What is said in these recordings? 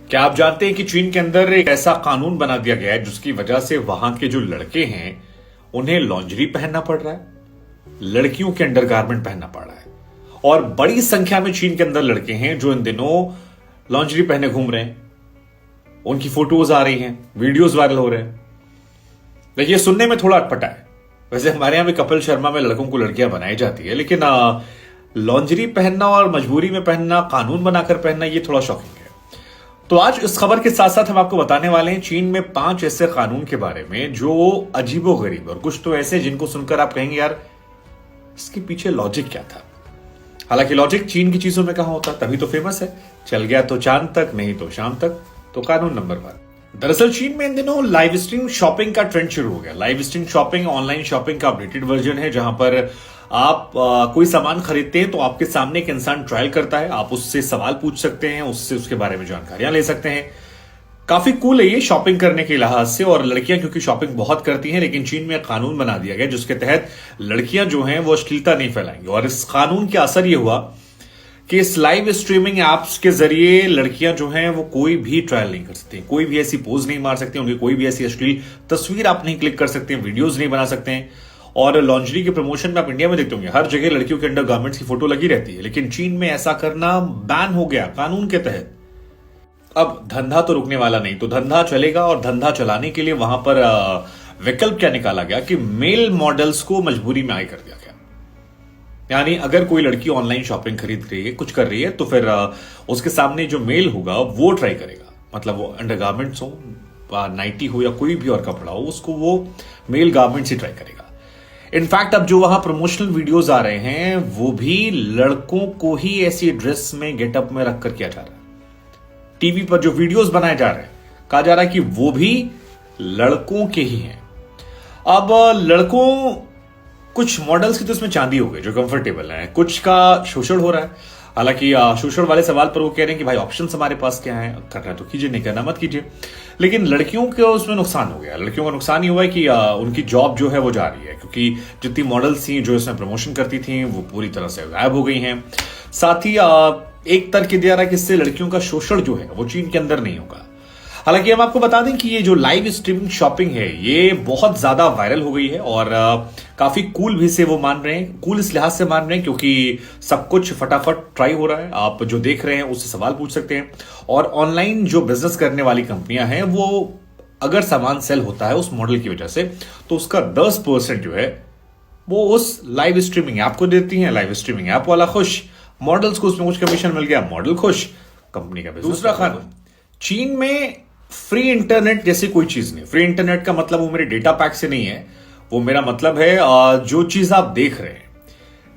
क्या आप जानते हैं कि चीन के अंदर एक ऐसा कानून बना दिया गया है जिसकी वजह से वहां के जो लड़के हैं उन्हें लॉन्जरी पहनना पड़ रहा है, लड़कियों के अंडरगारमेंट पहनना पड़ रहा है। और बड़ी संख्या में चीन के अंदर लड़के हैं जो इन दिनों लॉन्जरी पहने घूम रहे हैं। उनकी फोटोज आ रही हैं, वीडियोस वायरल हो रहे हैं। देखिए, सुनने में थोड़ा अटपटा है। वैसे हमारे यहां भी कपिल शर्मा में लड़कों को लड़कियां बनाई जाती है, लेकिन लॉन्जरी पहनना और मजबूरी में पहनना, कानून बनाकर पहनना, ये थोड़ा शॉकिंग है। तो आज इस खबर के साथ साथ हम आपको बताने वाले हैं चीन में 5 ऐसे कानून के बारे में जो अजीबोगरीब और कुछ तो ऐसे जिनको सुनकर आप कहेंगे यार इसके पीछे लॉजिक क्या था। हालांकि लॉजिक चीन की चीजों में कहां होता, तभी तो फेमस है। चल गया तो चांद तक, नहीं तो शाम तक। तो कानून नंबर 1। दरअसल चीन में इन दिनों लाइव स्ट्रीम शॉपिंग का ट्रेंड शुरू हो गया। Live stream shopping online shopping का अपडेटेड वर्जन है, जहां पर आप कोई सामान खरीदते हैं तो आपके सामने एक इंसान ट्रायल करता है, आप उससे सवाल पूछ सकते हैं, उससे उसके बारे में जानकारियां ले सकते हैं। काफी कूल है ये शॉपिंग करने के लिहाज से। और लड़कियां क्योंकि शॉपिंग बहुत करती हैं, लेकिन चीन में एक कानून बना दिया गया जिसके तहत लड़कियां जो हैं वो अश्लीलता नहीं फैलाएंगी। और इस कानून का असर ये हुआ कि इस लाइव स्ट्रीमिंग एप्स के जरिए लड़कियां जो हैं वो कोई भी ट्रायल नहीं कर सकती, कोई भी ऐसी पोज नहीं मार सकती, उनकी कोई भी ऐसी अश्लील तस्वीर आप नहीं क्लिक कर सकते, वीडियोज नहीं बना सकते हैं। और लॉन्जरी के प्रमोशन में आप इंडिया में देखते होंगे हर जगह लड़कियों के अंडरगारमेंट्स की फोटो लगी रहती है, लेकिन चीन में ऐसा करना बैन हो गया कानून के तहत। अब धंधा तो रुकने वाला नहीं, तो धंधा चलेगा। और धंधा चलाने के लिए वहां पर विकल्प क्या निकाला गया कि मेल मॉडल्स को मजबूरी में आय कर दिया गया। यानी अगर कोई लड़की ऑनलाइन शॉपिंग खरीद रही है, कुछ कर रही है, तो फिर उसके सामने जो मेल होगा वो ट्राई करेगा। मतलब वो अंडरगारमेंट्स हो, नाइटी हो या कोई भी और कपड़ा हो, उसको वो मेल गारमेंट्स ही ट्राई करेगा। इनफैक्ट अब जो वहां प्रमोशनल वीडियोस आ रहे हैं वो भी लड़कों को ही ऐसी ड्रेस में गेटअप में रखकर किया जा रहा है। टीवी पर जो वीडियोस बनाए जा रहे हैं, कहा जा रहा है कि वो भी लड़कों के ही हैं। अब लड़कों, कुछ मॉडल्स की तो इसमें चांदी हो गई जो कंफर्टेबल है, कुछ का शोषण हो रहा है। हालांकि शोषण वाले सवाल पर वो कह रहे हैं कि भाई ऑप्शंस हमारे पास क्या है, करना है तो कीजिए, नहीं करना मत कीजिए। लेकिन लड़कियों को उसमें नुकसान हो गया। लड़कियों का नुकसान ये हुआ है कि उनकी जॉब जो है वो जा रही है, क्योंकि जितनी मॉडल्स थी जो इसमें प्रमोशन करती थी वो पूरी तरह से गायब हो गई हैं। साथ ही एक तर्क दिया रहा है कि इससे लड़कियों का शोषण जो है वो चीन के अंदर नहीं होगा। हालांकि हम आपको बता दें कि ये जो लाइव स्ट्रीमिंग शॉपिंग है ये बहुत ज्यादा वायरल हो गई है और काफी कूल भी से वो मान रहे हैं। कूल इस लिहाज से मान रहे हैं क्योंकि सब कुछ फटाफट ट्राई हो रहा है, आप जो देख रहे हैं उससे सवाल पूछ सकते हैं। और ऑनलाइन जो बिजनेस करने वाली कंपनियां हैं वो अगर सामान सेल होता है उस मॉडल की वजह से, तो उसका 10% जो है वो उस लाइव स्ट्रीमिंग ऐप को देती हैं। लाइव स्ट्रीमिंग ऐप वाला खुश, मॉडल्स को उसमें कुछ कमीशन मिल गया, मॉडल खुश, कंपनी का बिजनेस। दूसरा कानून, चीन में फ्री इंटरनेट जैसी कोई चीज नहीं। फ्री इंटरनेट का मतलब वो मेरे डेटा पैक से नहीं है, वो मेरा मतलब है जो चीज आप देख रहे हैं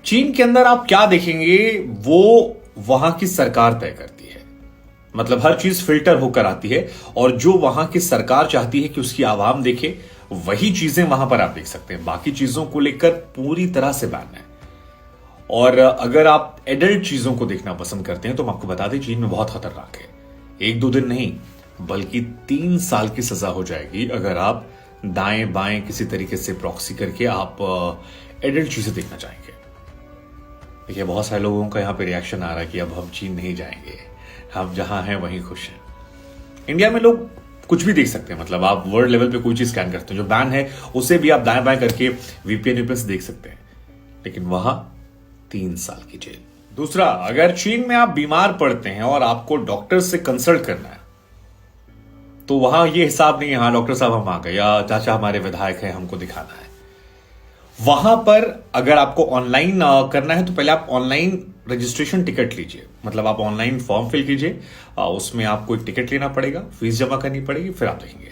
चीन के अंदर आप क्या देखेंगे वो वहां की सरकार तय करती है। मतलब हर चीज फिल्टर होकर आती है और जो वहां की सरकार चाहती है कि उसकी आवाम देखे वही चीजें वहां पर आप देख सकते हैं। बाकी चीजों को लेकर पूरी तरह से बैन है। और अगर आप एडल्ट चीजों को देखना पसंद करते हैं तो हम आपको बता दें चीन में बहुत खतरनाक है। 1-2 दिन नहीं बल्कि 3 साल की सजा हो जाएगी अगर आप दाएं बाएं किसी तरीके से प्रॉक्सी करके आप एडल्ट चीजें देखना चाहेंगे। देखिए, बहुत सारे लोगों का यहां पे रिएक्शन आ रहा है कि अब हम चीन नहीं जाएंगे, हम जहां हैं वहीं खुश हैं। इंडिया में लोग कुछ भी देख सकते हैं। मतलब आप वर्ल्ड लेवल पे कोई चीज स्कैन करते हैं, जो बैन है उसे भी आप दाएं बाएं करके वीपीएन से देख सकते हैं, लेकिन वहां 3 साल की जेल। दूसरा, अगर चीन में आप बीमार पड़ते हैं और आपको डॉक्टर से कंसल्ट करना है तो वहां ये हिसाब नहीं है हाँ डॉक्टर साहब हम आ गए या चाचा हमारे विधायक हैं हमको दिखाना है। वहां पर अगर आपको ऑनलाइन करना है तो पहले आप ऑनलाइन रजिस्ट्रेशन टिकट लीजिए। मतलब आप ऑनलाइन फॉर्म फिल कीजिए, उसमें आपको एक टिकट लेना पड़ेगा, फीस जमा करनी पड़ेगी, फिर आप देखेंगे।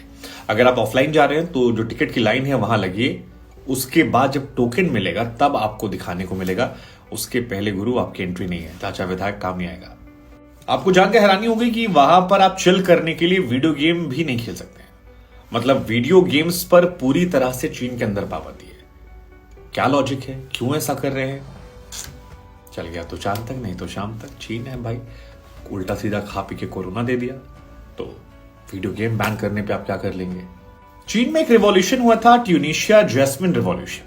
अगर आप ऑफलाइन जा रहे हैं तो जो टिकट की लाइन है वहां लगिए, उसके बाद जब टोकन मिलेगा तब आपको दिखाने को मिलेगा। उसके पहले गुरु आपकी एंट्री नहीं है, चाचा विधायक काम नहीं आएगा। आपको जानकर हैरानी होगी कि वहां पर आप चिल करने के लिए वीडियो गेम भी नहीं खेल सकते हैं। मतलब वीडियो गेम्स पर पूरी तरह से चीन के अंदर पाबंदी है। क्या लॉजिक है, क्यों ऐसा कर रहे हैं? चल गया तो चांद तक, नहीं तो शाम तक। चीन है भाई, उल्टा सीधा खा पी के कोरोना दे दिया, तो वीडियो गेम बैन करने पे आप क्या कर लेंगे? चीन में एक रिवॉल्यूशन हुआ था, ट्यूनीशिया जैस्मिन रिवॉल्यूशन।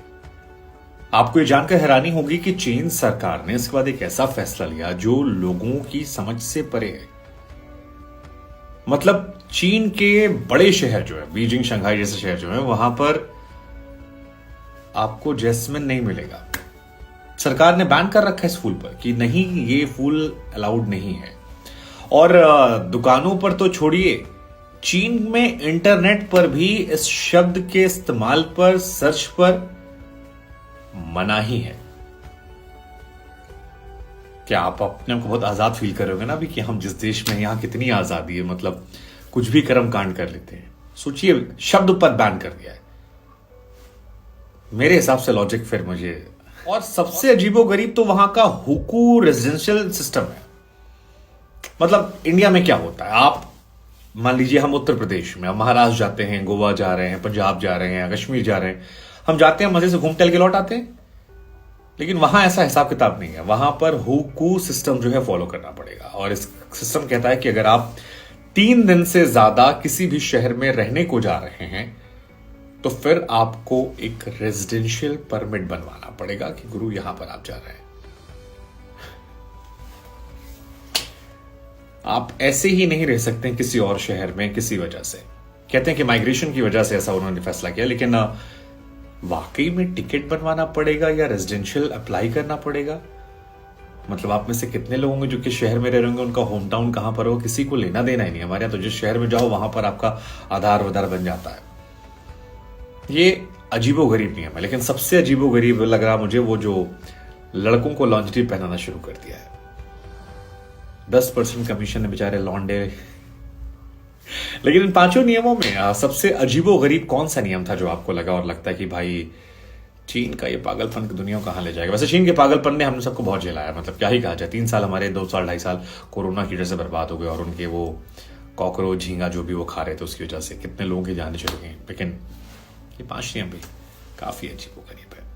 आपको ये जानकर हैरानी होगी कि चीन सरकार ने इसके बाद एक ऐसा फैसला लिया जो लोगों की समझ से परे है। मतलब चीन के बड़े शहर जो है, बीजिंग, शंघाई जैसे शहर जो है, वहां पर आपको जैस्मिन नहीं मिलेगा। सरकार ने बैन कर रखा है इस फूल पर कि नहीं, ये फूल अलाउड नहीं है। और दुकानों पर तो छोड़िए, चीन में इंटरनेट पर भी इस शब्द के इस्तेमाल पर, सर्च पर मनाही है। क्या आप अपने को बहुत आजाद फील करोगे ना अभी कि हम जिस देश में, यहां कितनी आजादी है, मतलब कुछ भी कर्म कांड कर लेते हैं। सोचिए, शब्द पर बैन कर दिया है। मेरे हिसाब से लॉजिक फिर मुझे, और सबसे अजीबोगरीब तो वहां का हुकू रेजिडेंशियल सिस्टम है। मतलब इंडिया में क्या होता है, आप मान लीजिए हम उत्तर प्रदेश में, हम महाराष्ट्र जाते हैं, गोवा जा रहे हैं, पंजाब जा रहे हैं, कश्मीर जा रहे हैं, हम जाते हैं, मजे से घूम टहल के लौट आते हैं। लेकिन वहां ऐसा हिसाब किताब नहीं है। वहां पर हुकू सिस्टम जो है फॉलो करना पड़ेगा। और इस सिस्टम कहता है कि अगर आप 3 दिन से ज्यादा किसी भी शहर में रहने को जा रहे हैं तो फिर आपको एक रेजिडेंशियल परमिट बनवाना पड़ेगा कि गुरु यहां पर आप जा रहे हैं। आप ऐसे ही नहीं रह सकते किसी और शहर में किसी वजह से। कहते हैं कि माइग्रेशन की वजह से ऐसा उन्होंने फैसला किया, लेकिन वाकई में टिकट बनवाना पड़ेगा या रेजिडेंशियल अप्लाई करना पड़ेगा? मतलब आप में से कितने लोग होंगे जो कि शहर में रह रहे होंगे, उनका होम टाउन कहां पर हो, किसी को लेना देना ही नहीं। हमारे यहाँ तो जिस शहर में जाओ वहां पर आपका आधार वधार बन जाता है। ये अजीबोगरीब नियम है। लेकिन सबसे अजीबोगरीब लग रहा मुझे वो जो लड़कों को लॉन्जरी पहनाना शुरू कर दिया है। 10% कमीशन है बेचारे लौंडे। लेकिन इन 5 नियमों में सबसे अजीबोगरीब कौन सा नियम था जो आपको लगा और लगता है कि भाई चीन का ये पागलपन की दुनिया को कहां ले जाएगा? वैसे चीन के पागलपन ने हम सबको बहुत झेलाया, मतलब क्या ही कहा जाए। 3 साल हमारे, 2 साल 2.5 साल कोरोना की वजह से बर्बाद हो गए, और उनके वो कॉकरोच, झींगा जो भी वो खा रहे थे उसकी वजह से कितने लोगों की जानें चली गई। लेकिन ये 5 नियम भी काफी अजीबोगरीब है।